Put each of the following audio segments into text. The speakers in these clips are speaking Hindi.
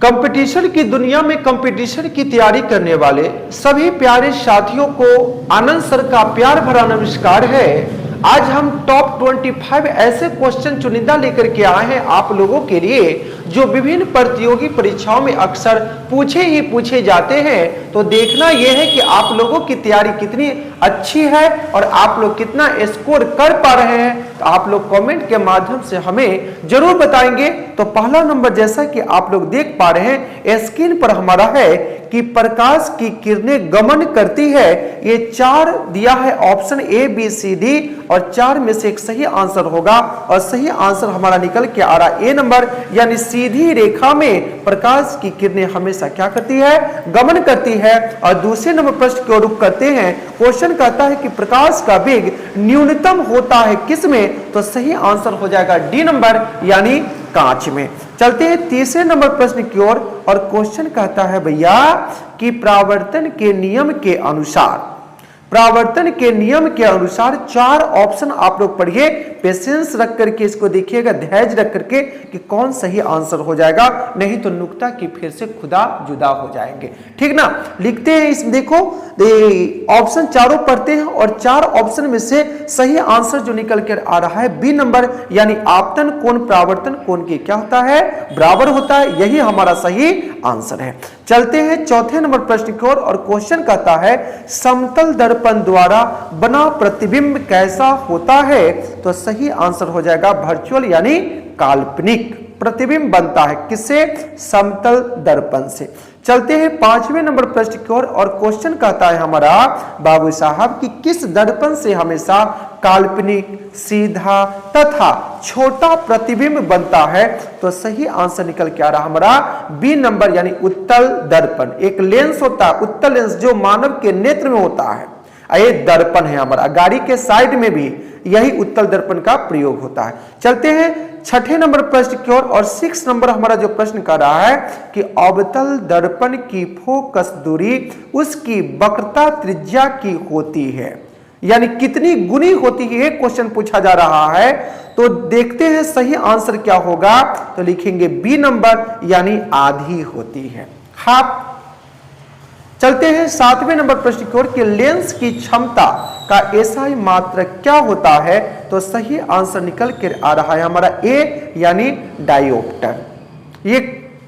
कंपटीशन की दुनिया में कंपटीशन की तैयारी करने वाले सभी प्यारे साथियों को आनंद सर का प्यार भरा नमस्कार है। आज हम टॉप 25 ऐसे क्वेश्चन चुनिंदा लेकर के आए हैं आप लोगों के लिए जो विभिन्न प्रतियोगी परीक्षाओं में अक्सर पूछे जाते हैं। तो देखना यह है कि आप लोगों की तैयारी कितनी अच्छी है और आप लोग कितना स्कोर कर पा रहे हैं। तो आप लोग कमेंट के माध्यम से हमें जरूर बताएंगे। तो पहला नंबर जैसा कि आप लोग देख पा रहे हैं स्क्रीन पर हमारा है कि प्रकाश की किरणें गमन करती है। ये 4 दिया है option A B C D और 4 में से एक सही आंसर होगा और सही आंसर हमारा निकल के आ रहा ए नंबर, यानी सीधी रेखा में प्रकाश की किरणें हमेशा क्या करती है, गमन करती है। और दूसरे नंबर प्रश्न की ओर रुख करते हैं। क्वेश्चन कहता है कि प्रकाश का वेग न्यूनतम होता है किसमें, तो सही आंसर हो जाएगा डी नंबर यानी कांच में। चलते हैं तीसरे नंबर प्रश्न की ओर और क्वेश्चन कहता है भैया कि परावर्तन के नियम के अनुसार 4 ऑप्शन आप लोग पढ़िए, पेशेंस रख करके इसको देखिएगा, धैर्य रख करके कि कौन सही आंसर हो जाएगा, नहीं तो नुक्ता की फिर से खुदा जुदा हो जाएंगे। ठीक ना, लिखते हैं इसमें देखो ऑप्शन चारों पढ़ते हैं और 4 ऑप्शन में से सही आंसर जो निकल कर आ रहा है बी नंबर, यानी आपतन कोण परावर्तन कोण के क्या होता है, बराबर होता है। यही हमारा सही आंसर है। चलते हैं चौथे नंबर प्रश्न की ओर और क्वेश्चन कहता है समतल दर्पण द्वारा बना प्रतिबिंब कैसा होता है, तो सही आंसर हो जाएगा वर्चुअल यानी काल्पनिक प्रतिबिंब बनता है किससे, समतल दर्पण से। चलते हैं 5वें नंबर प्रश्न की ओर और क्वेश्चन कहता है हमारा बाबू साहब कि किस दर्पण से हमेशा काल्पनिक, सीधा तथा छोटा प्रतिबिंब बनता है, तो सही आंसर निकल के आ रहा हमारा बी नंबर यानी उत्तल दर्पण। एक लेंस होता है उत्तल लेंस जो मानव के नेत्र में होता है, ये दर्पण है हमारा। गाड़ी के साइड में भी यही उत्तल दर्पण का प्रयोग होता है। चलते हैं 6ठे नंबर प्रश्न की ओर और 6 नंबर हमारा जो प्रश्न कर रहा है कि अवतल दर्पण की फोकस दूरी उसकी वक्रता त्रिज्या की होती है, यानी कितनी गुनी होती है, क्वेश्चन पूछा जा रहा है। तो देखते हैं सही आंसर क्या होगा, तो लिखेंगे बी नंबर यानी आधी होती है, हाफ। चलते हैं 7वें नंबर प्रश्न की ओर कि लेंस की क्षमता का एसआई मात्रक क्या होता है, तो सही आंसर निकल कर आ रहा है हमारा ए यानी डायोप्टर। ये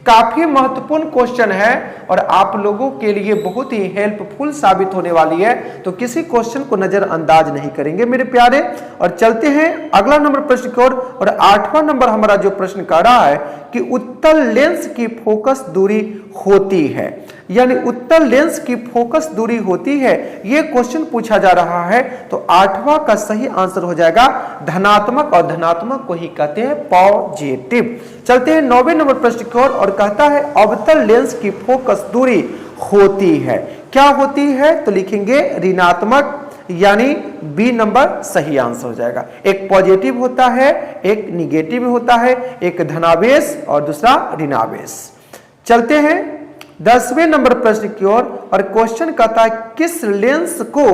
काफी महत्वपूर्ण क्वेश्चन है और आप लोगों के लिए बहुत ही हेल्पफुल साबित होने वाली है, तो किसी क्वेश्चन को नजरअंदाज नहीं करेंगे मेरे प्यारे। और चलते हैं अगला नंबर प्रश्न की ओर और 8वां नंबर हमारा जो प्रश्न कर रहा है कि उत्तल लेंस की फोकस दूरी होती है, यानी उत्तल लेंस की फोकस दूरी होती है, ये क्वेश्चन पूछा जा रहा है। तो 8वां का सही आंसर हो जाएगा धनात्मक और धनात्मक को ही कहते हैं पॉजिटिव। चलते हैं 9वें नंबर प्रश्न की ओर और कहता है अवतल लेंस की फोकस दूरी होती है, क्या होती है, तो लिखेंगे ऋणात्मक यानी बी नंबर सही आंसर हो जाएगा। एक पॉजिटिव होता है, एक निगेटिव होता है, एक धनावेश और दूसरा ऋणावेश। चलते हैं 10वें नंबर प्रश्न की ओर और क्वेश्चन कहता है किस लेंस को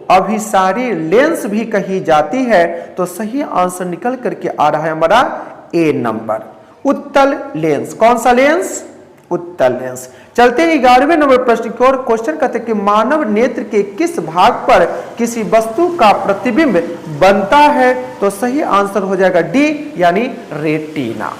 अभिसारी लेंस भी कही जाती है, तो सही आंसर निकल करके आ रहा है हमारा ए नंबर उत्तल लेंस। कौन सा लेंस, उत्तल लेंस। चलते हैं 11वें नंबर प्रश्न की ओर। क्वेश्चन कहते हैं कि मानव नेत्र के किस भाग पर किसी वस्तु का प्रतिबिंब बनता है, तो सही आंसर हो जाएगा डी यानी रेटिना।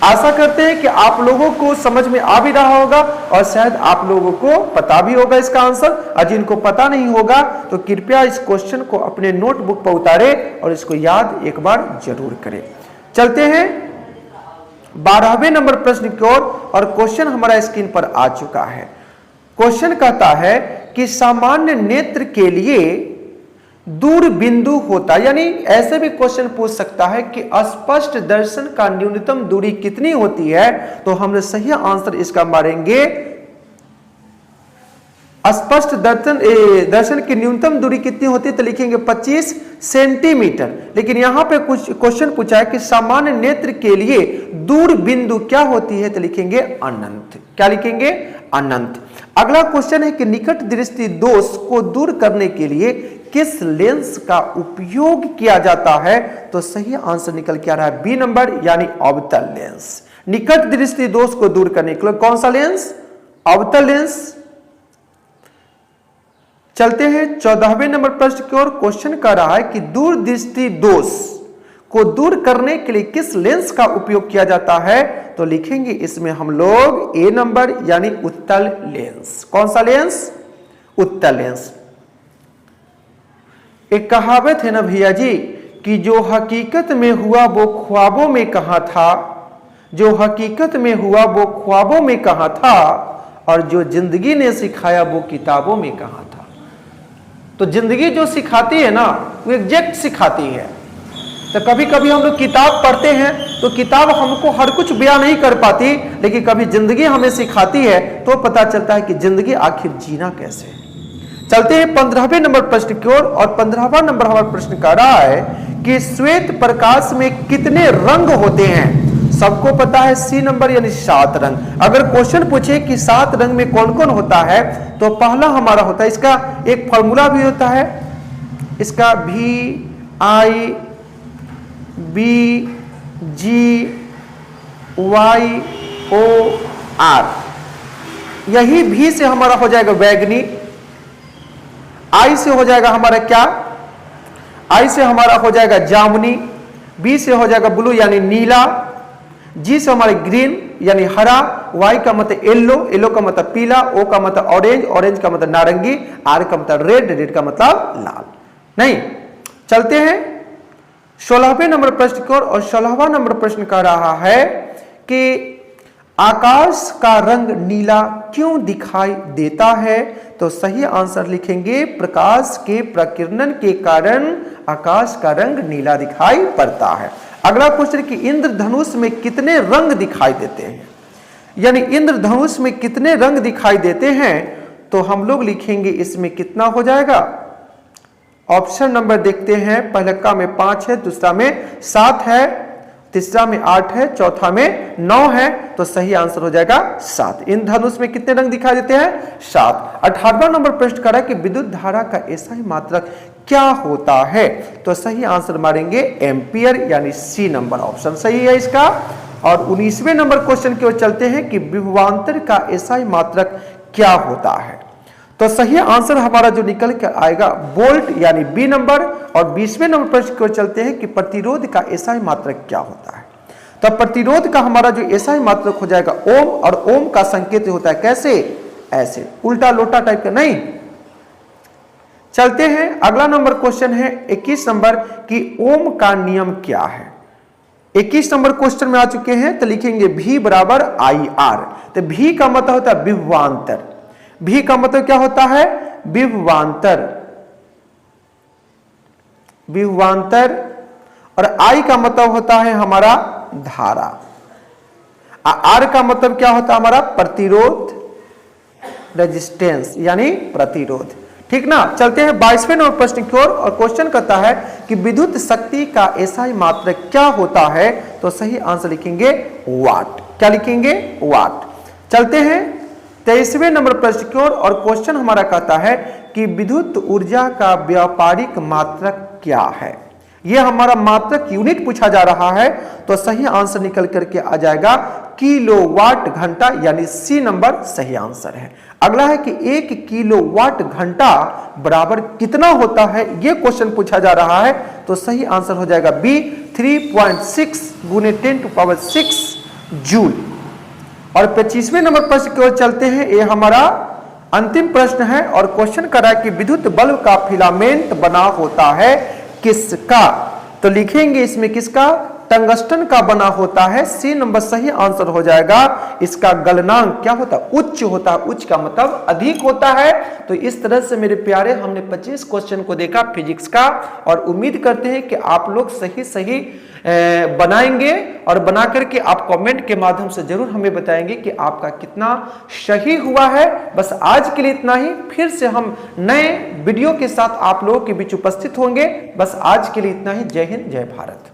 आशा करते हैं कि आप लोगों को समझ में आ भी रहा होगा और शायद आप लोगों को पता भी होगा इसका आंसर, और जिनको पता नहीं होगा तो कृपया इस क्वेश्चन को अपने नोटबुक पर उतारे और इसको याद एक बार जरूर करें। चलते हैं 12वें नंबर प्रश्न की ओर और क्वेश्चन हमारा स्क्रीन पर आ चुका है। क्वेश्चन कहता है कि सामान्य नेत्र के लिए दूर बिंदु होता, यानी ऐसे भी क्वेश्चन पूछ सकता है कि स्पष्ट दर्शन का न्यूनतम दूरी कितनी होती है, तो हम सही आंसर इसका मारेंगे स्पष्ट दर्शन की न्यूनतम दूरी कितनी होती है, तो लिखेंगे 25 सेंटीमीटर। लेकिन यहां पे कुछ क्वेश्चन पूछा है कि सामान्य नेत्र के लिए दूर बिंदु क्या होती है, तो लिखेंगे अनंत। क्या लिखेंगे, अनंत। अगला क्वेश्चन है कि निकट दृष्टि दोष को दूर करने के लिए किस लेंस का उपयोग किया जाता है, तो सही आंसर निकल के आ रहा है बी नंबर यानी अवतल लेंस। निकट दृष्टि दोष को दूर करने के लिए कौन सा लेंस? अवतल लेंस। चलते हैं 14वें नंबर प्रश्न की ओर। क्वेश्चन कर रहा है कि दूर दृष्टि दोष को दूर करने के लिए किस लेंस का उपयोग किया जाता है? तो लिखेंगे इसमें हम लोग ए नंबर यानी उत्तल लेंस। कौन सा लेंस? उत्तल लेंस। एक कहावत है ना भैया जी कि जो हकीकत में हुआ वो ख्वाबों में कहा था, जो हकीकत में हुआ वो ख्वाबों में कहा था, और जो जिंदगी ने सिखाया वो किताबों में कहा था। तो जिंदगी जो सिखाती है ना वो एग्जैक्ट सिखाती है। तो कभी कभी हम लोग किताब पढ़ते हैं तो किताब हमको हर कुछ बयां नहीं कर पाती, लेकिन कभी जिंदगी हमें सिखाती है तो पता चलता है कि जिंदगी आखिर जीना कैसे है। चलते हैं 15वें नंबर प्रश्न की ओर। और 15वां नंबर हमारा प्रश्न कर रहा है कि श्वेत प्रकाश में कितने रंग होते हैं? सबको पता है सी नंबर यानी 7 रंग। अगर क्वेश्चन पूछे कि 7 रंग में कौन कौन होता है तो पहला हमारा होता है, इसका एक फॉर्मूला भी होता है, इसका VIBGYOR। यही भी से हमारा हो जाएगा बैगनी, I से हो जाएगा हमारा क्या? I से हमारा हो जाएगा जामुनी, B से हो जाएगा ब्लू यानी नीला, G से हमारे ग्रीन यानी हरा, Y का मतलब येलो, येलो का मतलब पीला, O का मतलब ऑरेंज, ऑरेंज का मतलब नारंगी, R का मतलब रेड, रेड का मतलब लाल। नहीं, चलते हैं 16वें नंबर प्रश्न की ओर। और 16वां नंबर प्रश्न कर रहा है कि आकाश का रंग नीला क्यों दिखाई देता है? तो सही आंसर लिखेंगे प्रकाश के प्रकीर्णन के कारण आकाश का रंग नीला दिखाई पड़ता है। अगला क्वेश्चन कि इंद्रधनुष में कितने रंग दिखाई देते हैं? यानी इंद्रधनुष में कितने रंग दिखाई देते हैं? तो हम लोग लिखेंगे इसमें कितना हो जाएगा? ऑप्शन नंबर देखते हैं। पहले में 5 है, दूसरा में 7 है, तीसरा में 8 है, चौथा में 9 है। तो सही आंसर हो जाएगा 7। इंद्रधनुष में कितने रंग दिखाई देते हैं? 7। 18वां नंबर प्रश्न करा कि विद्युत धारा का ऐसा ही मात्रक क्या होता है? तो सही आंसर मारेंगे एम्पियर यानी सी नंबर ऑप्शन सही है इसका। और 19वें नंबर क्वेश्चन की ओर चलते हैं कि विभवांतर का ऐसा ही मात्रक क्या होता है? तो सही आंसर हमारा जो निकल के आएगा वोल्ट यानी बी नंबर। और 20वें नंबर प्रश्न की ओर चलते हैं कि प्रतिरोध का ऐसा ही मात्रक क्या होता है? तो प्रतिरोध का हमारा जो ऐसा ही मात्रक हो जाएगा ओम। और ओम का संकेत होता है कैसे? ऐसे, उल्टा लोटा टाइप का नहीं। चलते हैं अगला नंबर क्वेश्चन है 21 नंबर कि ओम का नियम क्या है? 21 नंबर क्वेश्चन में आ चुके हैं। तो लिखेंगे V बराबर IR। तो V का मतलब होता है विभवांतर। V का मतलब क्या होता है? विभवांतर, विभवांतर। और I का मतलब होता है हमारा धारा। R का मतलब क्या होता है हमारा? प्रतिरोध, रेजिस्टेंस यानी प्रतिरोध। ठीक ना। चलते हैं 22वें नंबर प्रश्न की ओर। और क्वेश्चन कहता है कि विद्युत शक्ति का ऐसा ही मात्रक क्या होता है? तो सही आंसर लिखेंगे वाट। क्या लिखेंगे? वाट। चलते हैं 23वें नंबर प्रश्न की ओर। और क्वेश्चन हमारा कहता है कि विद्युत ऊर्जा का व्यापारिक मात्रक क्या है? यह हमारा मात्रक यूनिट पूछा जा रहा है। तो सही आंसर निकल करके आ जाएगा किलोवाट घंटा यानी सी नंबर सही आंसर है। अगला है कि 1 किलोवाट घंटा बराबर कितना होता है? यह क्वेश्चन पूछा जा रहा है। तो सही आंसर हो जाएगा बी 3.6 गुने 10⁻⁶ जूल। और 25वें नंबर प्रश्न की ओर चलते हैं। यह हमारा अंतिम प्रश्न है। और क्वेश्चन कर रहा है कि विद्युत बल्ब का फिलामेंट बना होता है किसका? तो लिखेंगे इसमें किसका? टंगस्टन का बना होता है। सी नंबर सही आंसर हो जाएगा। इसका गलनांक क्या होता है? उच्च होता है। उच्च का मतलब अधिक होता है। तो इस तरह से मेरे प्यारे हमने 25 क्वेश्चन को देखा फिजिक्स का। और उम्मीद करते हैं कि आप लोग सही सही बनाएंगे और बना करके आप कमेंट के माध्यम से जरूर हमें बताएंगे कि आपका कितना सही हुआ है। बस आज के लिए इतना ही। फिर से हम नए वीडियो के साथ आप लोगों के बीच उपस्थित होंगे। बस आज के लिए इतना ही। जय हिंद, जय भारत।